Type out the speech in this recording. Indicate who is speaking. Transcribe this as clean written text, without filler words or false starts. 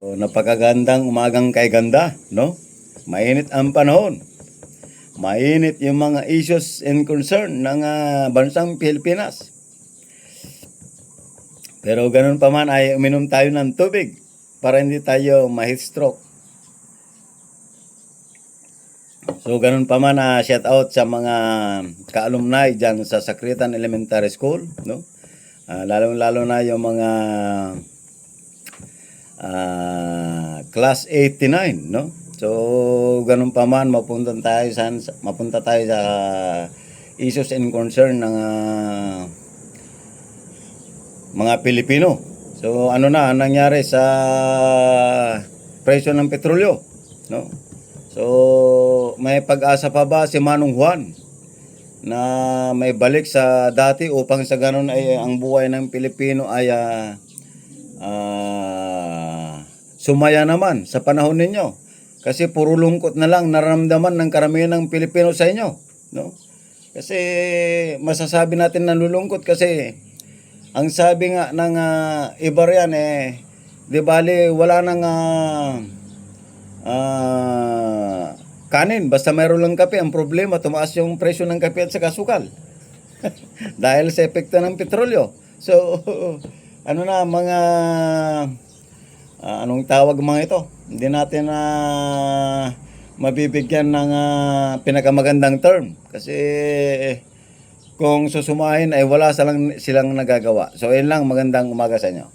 Speaker 1: So, napakagandang umagang kay ganda, no? Mainit ang panahon. Mainit yung mga issues and concern ng bansang Pilipinas. Pero ganun pa man ay uminom tayo ng tubig para hindi tayo ma-heat stroke. So ganun pa man, shout out sa mga ka-alumni dyan sa Sakritan Elementary School, no? Lalo-lalo na yung mga class 89, no? So ganun pa man, mapunta tayo sa issues and concern ng mga Pilipino. So ano na ang nangyari sa presyo ng petrolyo, no? So may pag-asa pa ba si Manong Juan na may balik sa dati upang sa ganun ay ang buhay ng Pilipino ay sumaya naman sa panahon ninyo? Kasi puro lungkot na lang nararamdaman ng karamihan ng Pilipino sa inyo, no? Kasi masasabi natin nalulungkot kasi ang sabi nga ng iba riyan di bali wala nang kanin, basta mayroon lang kape. Ang problema, tumaas yung presyo ng kape at saka sukal. Dahil sa epekto ng petrolyo. So, ano na, mga, anong tawag mga ito? Hindi natin mabibigyan ng pinakamagandang term. Kasi, kung susumahin ay wala silang nagagawa. So, yun lang, magandang umaga sa inyo.